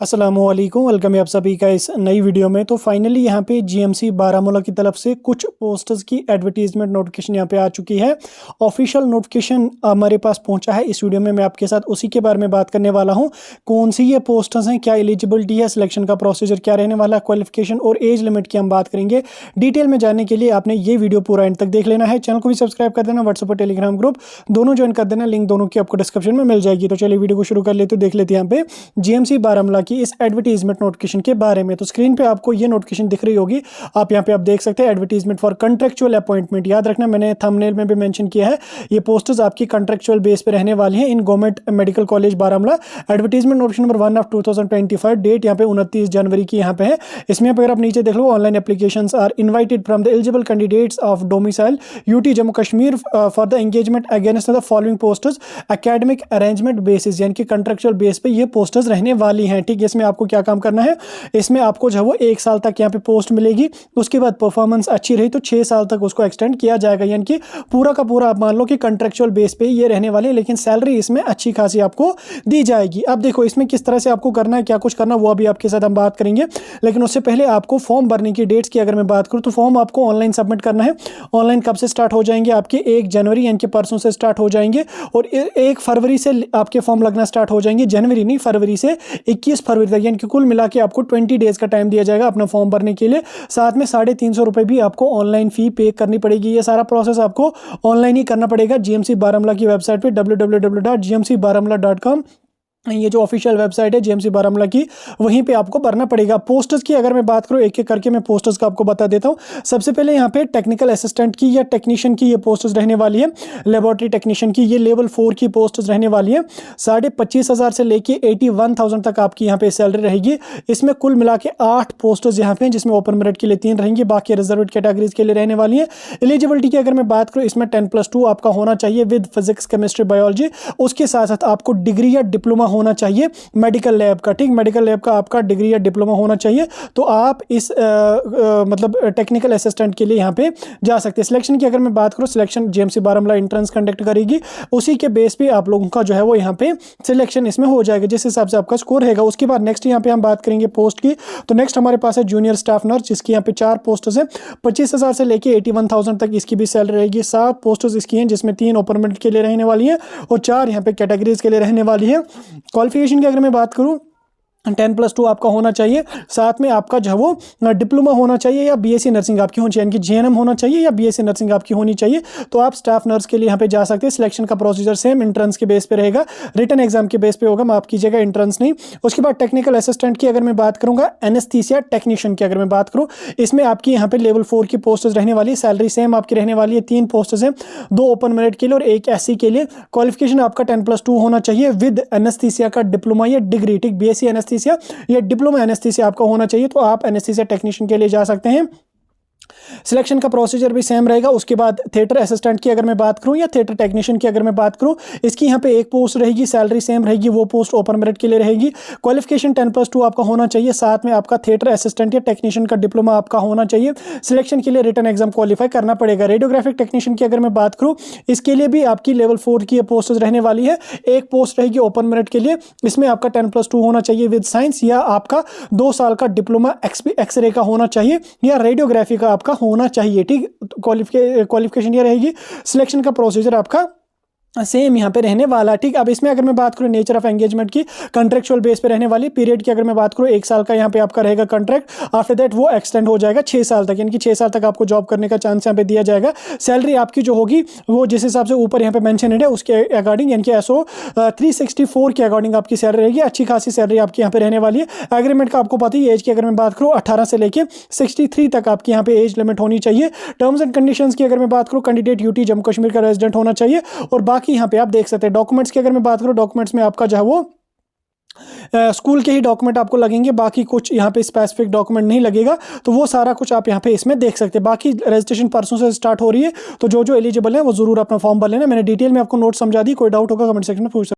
अस्सलामुअलैकुम, वेलकम है आप सभी का इस नई वीडियो में। तो फाइनली यहाँ पे जीएमसी बारामूला की तरफ से कुछ पोस्टर्स की एडवर्टीजमेंट नोटिफिकेशन यहाँ पे आ चुकी है। ऑफिशियल नोटिफिकेशन हमारे पास पहुंचा है। इस वीडियो में मैं आपके साथ उसी के बारे में बात करने वाला हूं। कौन सी ये पोस्टर्स हैं, क्या एलिजिबिलिटी है, सिलेक्शन का प्रोसीजर क्या रहने वाला, क्वालिफिकेशन और एज लिमिट की हम बात करेंगे। डिटेल में जानने के लिए आपने ये वीडियो पूरा एंड तक देख लेना है। चैनल को भी सब्सक्राइब कर देना, व्हाट्सएप और टेलीग्राम ग्रुप दोनों ज्वाइन कर देना, लिंक दोनों की आपको डिस्क्रिप्शन में मिल जाएगी। तो चलिए वीडियो को शुरू कर लेते, देख लेते हैं यहाँ पे जीएमसी बारामूला की इस एडवर्टीजमेंट नोटिफिकेशन के बारे में। तो स्क्रीन पे आपको ये नोटिफिकेशन दिख रही होगी, आप यहाँ पे आप देख सकते हैं एडवर्टीजमेंट फॉर कॉन्ट्रेक्चुअल अपॉइंटमेंट। याद रखना, मैंने थंबनेल में भी मेंशन किया है, ये पोस्टर्स आपकी कॉन्ट्रेक्चुअल बेस पे रहने वाली हैं in government medical college Baramulla. Advertisement notification number 1 of 2025, date यहाँ पे 29 जनवरी की यहाँ पे है। इसमें अगर आप नीचे देख लो, online applications are invited from the eligible candidates of domicile UT Jammu Kashmir for the engagement against the following posters academic arrangement basis, यानी कि कॉन्ट्रेक्चुअल बेस पे ये पोस्टर्स रहने वाली हैं। ठीक है, इसमें आपको क्या काम करना है, इसमें आपको जो है वो 1 साल तक यहाँ पे पोस्ट मिलेगी। उसके बाद परफॉर्मेंस अच्छी रही तो 6 साल तक उसको एक्सटेंड किया जाएगा, यानी कि पूरा का पूरा आप मान लो कि कॉन्ट्रेक्चुअल बेस पे ये रहने वाले हैं, लेकिन सैलरी इसमें अच्छी खासी आपको दी जाएगी। अब देखो इसमें किस तरह से आपको करना है, क्या कुछ करना, वो अभी आपके साथ हम बात करेंगे। लेकिन उससे पहले आपको फॉर्म भरने की डेट्स की अगर मैं बात करूँ तो फॉर्म आपको ऑनलाइन सबमिट करना है। ऑनलाइन कब से स्टार्ट हो जाएंगे, आपके 1 जनवरी यानी कि परसों से स्टार्ट हो जाएंगे, और 1 फरवरी से आपके फॉर्म लगना स्टार्ट हो जाएंगे। जनवरी नहीं, फरवरी से 21 फरवरी तक, यानी कि कुल मिला के आपको 20 डेज का टाइम दिया जाएगा अपना फॉर्म भरने के लिए। साथ में 350 रुपए भी आपको ऑनलाइन फी पे करनी पड़ेगी। ये सारा प्रोसेस आपको ऑनलाइन ही करना पड़ेगा जीएमसी बारामूला की वेबसाइट पे www.gmcbaramula.com। ये जो ऑफिशियल वेबसाइट है जीएमसी बारामूला की, वहीं पे आपको भरना पड़ेगा। पोस्टर्स की अगर मैं बात करूँ, एक एक करके मैं पोस्टर्स का आपको बता देता हूँ। सबसे पहले यहाँ पे टेक्निकल असिस्टेंट की या टेक्नीशियन की ये पोस्टर्स रहने वाली है। लेबोरेटरी टेक्नीशियन की ये लेवल 4 की पोस्टर्स रहने वाली है। 25,500 से लेके 81,000 तक आपकी यहाँ पे सैलरी रहेगी। इसमें कुल मिला के 8 पोस्टर्स यहाँ पे हैं, जिसमें ओपन मेरिट के लिए 3 रहेंगी, बाकी रिजर्वेड कैटेगरीज के लिए रहने वाली है। एलिजिबिलिटी की अगर मैं बात करूँ, इसमें 10+2 आपका होना चाहिए विद फिजिक्स, केमिस्ट्री, बायोलॉजी। उसके साथ साथ आपको डिग्री या डिप्लोमा होना चाहिए मेडिकल लैब का। ठीक, मेडिकल लैब का आपका डिग्री या डिप्लोमा होना चाहिए, तो आप इस मतलब टेक्निकल असिस्टेंट के लिए यहाँ पे जा सकते हैं। सिलेक्शन की अगर मैं बात करूँ, selection GMC Baramulla entrance conduct करेगी, उसी के बेस पे आप लोगों का जो है वो यहाँ पे सिलेक्शन इसमें हो जाएगा, जिस हिसाब से आपका स्कोर रहेगा। उसके बाद नेक्स्ट यहाँ पे हम बात करेंगे पोस्ट की। तो नेक्स्ट हमारे पास है जूनियर स्टाफ नर्स, जिसकी यहाँ पे 4 पोस्टर्स हैं। 25,000 से लेके 81,000 तक इसकी भी सैलरी रहेगी। 7 पोस्टर्स इसकी हैं, जिसमें 3 ओपन मेरिट के लिए रहने वाली है और 4 यहाँ पे कैटेगरीज के लिए रहने वाली है। क्वालिफिकेशन की अगर मैं बात करूं, 10+2 आपका होना चाहिए। साथ में आपका जो है वो डिप्लोमा होना चाहिए या बीएससी नर्सिंग आपकी होनी चाहिए, यानी कि जीएनएम होना चाहिए या बीएससी नर्सिंग आपकी होनी चाहिए, तो आप स्टाफ नर्स के लिए यहाँ पे जा सकते हैं। सिलेक्शन का प्रोसीजर सेम एंट्रेंस के बेस पे रहेगा, रिटन एग्जाम के बेस पे होगा, माफ कीजिएगा एंट्रेंस नहीं। उसके बाद टेक्निकल असिस्टेंट की अगर मैं बात करूंगा, एनेस्थीसिया टेक्नीशियन की अगर मैं बात करूँ, इसमें आपकी यहाँ पे लेवल 4 की पोस्टर्स रहने वाली है। सैलरी सेम आपकी रहने वाली है। 3 पोस्टर्स हैं, 2 ओपन मेरिट के लिए और 1 एससी के लिए। क्वालिफिकेशन आपका 10+2 होना चाहिए विद एनेस्थीसिया का डिप्लोमा या डिग्री। ठीक, बीएससी एनेस्थीसिया या डिप्लोमा एनेस्थीसिया आपका होना चाहिए, तो आप एनेस्थीसिया टेक्नीशियन के लिए जा सकते हैं। सिलेक्शन का प्रोसीजर भी सेम रहेगा। उसके बाद थिएटर असिस्टेंट की अगर मैं बात करूं या थिएटर टेक्नीशियन की अगर मैं बात करूं, इसकी यहाँ पे 1 पोस्ट रहेगी, सैलरी सेम रहेगी, वो पोस्ट ओपन मेरिट के लिए रहेगी। क्वालिफिकेशन 10+2 आपका होना चाहिए। साथ में आपका थिएटर असिस्टेंट या टेक्नीशियन का डिप्लोमा आपका होना चाहिए। सिलेक्शन के लिए रिटन एग्जाम क्वालिफाई करना पड़ेगा। रेडियोग्राफिक टेक्नीशियन की अगर मैं बात करूँ, इसके लिए भी आपकी लेवल 4 की पोस्ट रहने वाली है। 1 पोस्ट रहेगी ओपन मेरिट के लिए, इसमें आपका 10+2 होना चाहिए विद साइंस, या आपका 2 साल का डिप्लोमा एक्सरे का होना चाहिए या रेडियोग्राफी का आपका होना चाहिए। ठीक, क्वालिफिकेशन ये रहेगी। सिलेक्शन का प्रोसीजर आपका सेम यहाँ पे रहने वाला। ठीक, अब इसमें अगर मैं बात करूँ नेचर ऑफ एंगेजमेंट की, कॉन्ट्रेक्चुअल बेस पे रहने वाली। पीरियड की अगर मैं बात करूँ, 1 साल का यहाँ पे आपका रहेगा कॉन्ट्रैक्ट। आफ्टर दैट वो एक्सटेंड हो जाएगा 6 साल तक, यानी कि 6 साल तक आपको जॉब करने का चांस यहाँ पे दिया जाएगा। सैलरी आपकी जो होगी वो जिस हिसाब से ऊपर यहाँ पे मेंशनड है उसके अकॉर्डिंग, यानी कि SO 364 के अकॉर्डिंग आपकी सैलरी रहेगी। अच्छी खासी सैलरी आपकी यहाँ पे रहने वाली है। एग्रीमेंट का आपको पता ही, एज की अगर मैं बात करूँ 18 से लेके 63 तक आपकी यहाँ पे एज लिमिट होनी चाहिए। टर्म्स एंड कंडीशंस की अगर मैं बात करूँ, कैंडिडेट यूटी जम्मू कश्मीर का रेजिडेंट होना चाहिए, और बाकी यहाँ पे आप देख सकते हैं। डॉक्यूमेंट्स की अगर मैं बात करूं, डॉक्यूमेंट्स में आपका जो है वो स्कूल के ही डॉक्यूमेंट आपको लगेंगे, बाकी कुछ यहाँ पे स्पेसिफिक डॉक्यूमेंट नहीं लगेगा, तो वो सारा कुछ आप यहाँ पे इसमें देख सकते हैं। बाकी रजिस्ट्रेशन परसों से स्टार्ट हो रही है, तो जो एलिजिबल है वो जरूर अपना फॉर्म भर लेना। मैंने डिटेल में आपको नोट समझा दी, कोई डाउट होगा कमेंट सेक्शन में पूछ सकते हैं।